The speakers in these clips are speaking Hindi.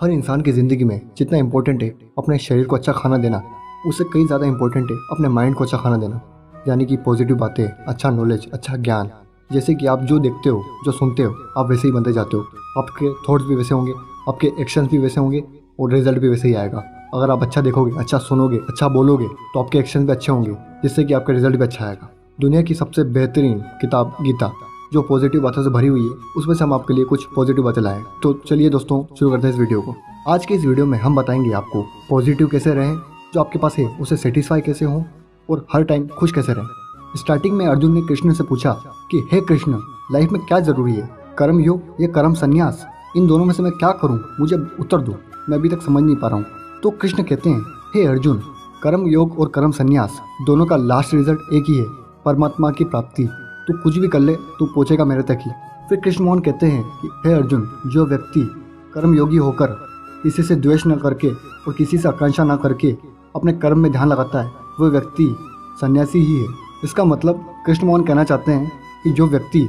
हर इंसान की ज़िंदगी में जितना इम्पोर्टेंट है अपने शरीर को अच्छा खाना देना, उससे कई ज़्यादा इम्पोर्टेंट है अपने माइंड को अच्छा खाना देना। यानी कि पॉजिटिव बातें, अच्छा नॉलेज, अच्छा ज्ञान। जैसे कि आप जो देखते हो, जो सुनते हो, आप वैसे ही बनते जाते हो। आपके थॉट्स भी वैसे होंगे, आपके एक्शंस भी वैसे होंगे और रिजल्ट भी वैसे ही आएगा। अगर आप अच्छा देखोगे, अच्छा सुनोगे, अच्छा बोलोगे तो आपके एक्शन भी अच्छे होंगे, जिससे कि आपका रिजल्ट भी अच्छा आएगा। दुनिया की सबसे बेहतरीन किताब गीता, जो पॉजिटिव बातों से भरी हुई है, उसमें से हम आपके लिए कुछ पॉजिटिव बातें लाए। तो चलिए दोस्तों, शुरू करते हैं इस वीडियो को। आज के इस वीडियो में हम बताएंगे आपको पॉजिटिव कैसे रहें, जो आपके पास है उसे सेटिस्फाई कैसे हो और हर टाइम खुश कैसे रहें। स्टार्टिंग में अर्जुन ने कृष्ण से पूछा कि हे कृष्ण, लाइफ में क्या जरूरी है, कर्म योग या कर्म संन्यास? इन दोनों में से मैं क्या करूं, मुझे उत्तर दो, मैं अभी तक समझ नहीं पा रहा हूं। तो कृष्ण कहते हैं, हे अर्जुन, कर्म योग और कर्म संन्यास दोनों का लास्ट रिजल्ट एक ही है, परमात्मा की प्राप्ति। तू कुछ भी कर ले, तू पहुंचेगा मेरे तक ही। फिर कृष्ण मोहन कहते हैं कि हे अर्जुन, जो व्यक्ति कर्मयोगी होकर किसी से द्वेष न करके और किसी से आकांक्षा न करके अपने कर्म में ध्यान लगाता है, वह व्यक्ति सन्यासी ही है। इसका मतलब कृष्ण मोहन कहना चाहते हैं कि जो व्यक्ति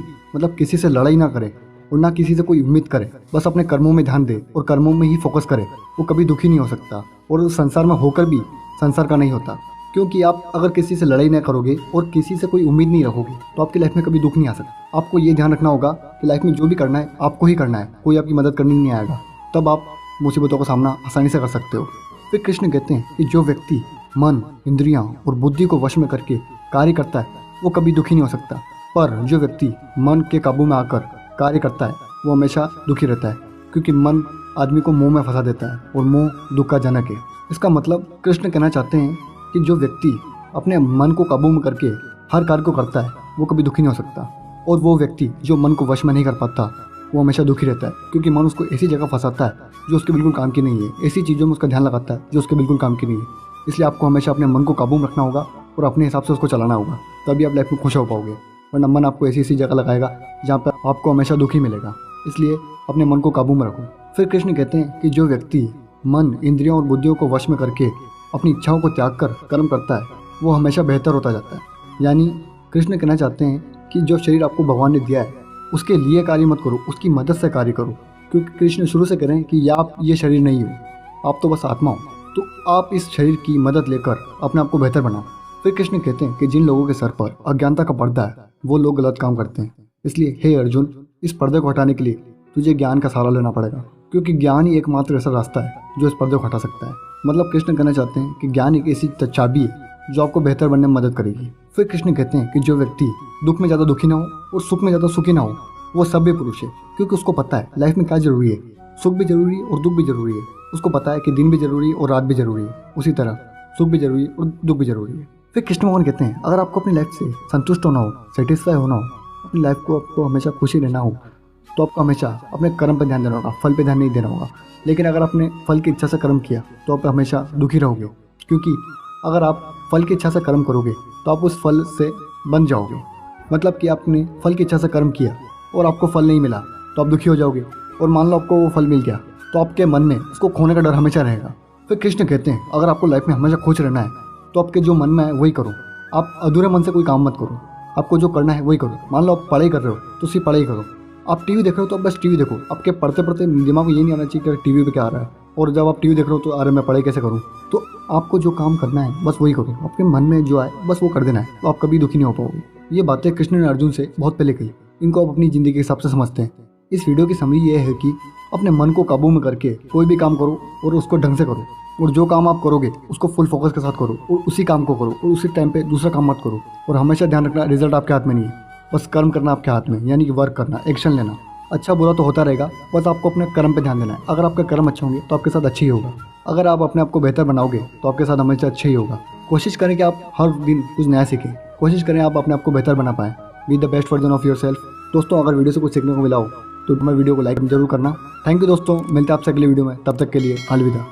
किसी से लड़ाई ना करे और ना किसी से कोई उम्मीद करे, बस अपने कर्मों में ध्यान दे और कर्मों में ही फोकस करे, वो कभी दुखी नहीं हो सकता और उस संसार में होकर भी संसार का नहीं होता। क्योंकि आप अगर किसी से लड़ाई नहीं करोगे और किसी से कोई उम्मीद नहीं रखोगे तो आपकी लाइफ में कभी दुख नहीं आ सकता। आपको ये ध्यान रखना होगा कि लाइफ में जो भी करना है आपको ही करना है, कोई आपकी मदद करनी नहीं आएगा। तब आप मुसीबतों का सामना आसानी से कर सकते हो। फिर कृष्ण कहते हैं कि जो व्यक्ति मन, इंद्रियां और बुद्धि को वश में करके कार्य करता है वो कभी दुखी नहीं हो सकता, पर जो व्यक्ति मन के काबू में आकर कार्य करता है वो हमेशा दुखी रहता है, क्योंकि मन आदमी को मोह में फंसा देता है और मोह दुख का जनक है। इसका मतलब कृष्ण कहना चाहते हैं कि जो व्यक्ति अपने मन को काबू में करके हर कार्य को करता है वो कभी दुखी नहीं हो सकता, और वो व्यक्ति जो मन को वश में नहीं कर पाता वो हमेशा दुखी रहता है, क्योंकि मन उसको ऐसी जगह फंसाता है जो उसके बिल्कुल काम की नहीं है, ऐसी चीज़ों में उसका ध्यान लगाता है जो उसके बिल्कुल काम की नहीं है। इसलिए आपको हमेशा अपने मन को काबू में रखना होगा और अपने हिसाब से उसको चलाना होगा, तभी आप लाइफ में खुश हो पाओगे। वरना मन आपको ऐसी जगह लगाएगा जहाँ पर आपको हमेशा दुखी मिलेगा। इसलिए अपने मन को काबू में रखो। फिर कृष्ण कहते हैं कि जो व्यक्ति मन, इंद्रियों और बुद्धियों को वश में करके अपनी इच्छाओं को त्याग कर कर्म करता है वो हमेशा बेहतर होता जाता है। यानी कृष्ण कहना चाहते हैं कि जो शरीर आपको भगवान ने दिया है उसके लिए कार्य मत करो, उसकी मदद से कार्य करो। क्योंकि कृष्ण शुरू से कह रहे हैं कि आप ये शरीर नहीं हो, आप तो बस आत्मा हो, तो आप इस शरीर की मदद लेकर अपने आप को बेहतर बनाओ। फिर कृष्ण कहते हैं कि जिन लोगों के सर पर अज्ञानता का पर्दा है वो लोग गलत काम करते हैं। इसलिए हे अर्जुन, इस पर्दे को हटाने के लिए तुझे ज्ञान का सहारा लेना पड़ेगा, क्योंकि ज्ञान ही एकमात्र ऐसा रास्ता है जो इस पर्दे को हटा सकता है। मतलब कृष्ण कहना चाहते हैं कि ज्ञान एक ऐसी चाबी है जो आपको बेहतर बनने में मदद करेगी। फिर कृष्ण कहते हैं कि जो व्यक्ति दुख में ज़्यादा दुखी ना हो और सुख में ज़्यादा सुखी ना हो वो सभ्य पुरुष है, क्योंकि उसको पता है लाइफ में क्या जरूरी है। सुख भी जरूरी है और दुख भी जरूरी है। उसको पता है कि दिन भी जरूरी है और रात भी जरूरी है, उसी तरह सुख भी जरूरी है और दुख भी जरूरी है। फिर कृष्ण भगवान कहते हैं अगर आपको अपनी लाइफ से संतुष्ट होना हो, सेटिस्फाई होना हो, अपनी लाइफ को आपको हमेशा खुशी रहना हो, तो आपको हमेशा अपने कर्म पर ध्यान देना होगा, फल पे ध्यान नहीं देना होगा। लेकिन अगर आपने फल की इच्छा से कर्म किया तो आप हमेशा दुखी रहोगे, क्योंकि अगर आप फल की इच्छा से कर्म करोगे तो आप उस फल से बन जाओगे। मतलब कि आपने फल की इच्छा से कर्म किया और आपको फल नहीं मिला तो आप दुखी हो जाओगे, और मान लो आपको वो फल मिल गया तो आपके मन में उसको खोने का डर हमेशा रहेगा। फिर कृष्ण कहते हैं अगर आपको लाइफ में हमेशा खुश रहना है तो आपके जो मन में है वही करो। आप अधूरे मन से कोई काम मत करो, आपको जो करना है वही करो। मान लो आप पढ़ाई कर रहे हो तो सिर्फ पढ़ाई करो। आप टीवी देख रहे हो तो आप बस टीवी देखो। आपके पढ़ते पढ़ते दिमाग में ये नहीं आना चाहिए कि टीवी पे क्या आ रहा है, और जब आप टीवी देख रहे हो तो अरे मैं पढ़ाई कैसे करूँ। तो आपको जो काम करना है बस वही करो, आपके मन में जो आए बस वो कर देना है, तो आप कभी दुखी नहीं हो पाओगे। ये बातें कृष्ण ने अर्जुन से बहुत पहले कही, इनको आप अपनी ज़िंदगी के हिसाब से समझते हैं। इस वीडियो की समरी ये है कि अपने मन को काबू में करके कोई भी काम करो और उसको ढंग से करो, और जो काम आप करोगे उसको फुल फोकस के साथ करो और उसी काम को करो, और उसी टाइम पे दूसरा काम मत करो। और हमेशा ध्यान रखना रिजल्ट आपके हाथ में नहीं है, बस कर्म करना आपके हाथ में, यानी कि वर्क करना, एक्शन लेना। अच्छा बुरा तो होता रहेगा, बस आपको अपने कर्म पे ध्यान देना है। अगर आपके कर्म अच्छे होंगे तो आपके साथ अच्छे ही होगा। अगर आप अपने आप को बेहतर बनाओगे तो आपके साथ हमेशा अच्छा ही होगा। कोशिश करें कि आप हर दिन कुछ नया सीखें, कोशिश करें आप अपने आप को बेहतर बना पाएँ। Be the best version of your self. दोस्तों, अगर वीडियो से कुछ सीखने को मिला हो तो मैं वीडियो को लाइक जरूर करना। थैंक यू दोस्तों, मिलते हैं आपसे अगले वीडियो में, तब तक के लिए अलविदा।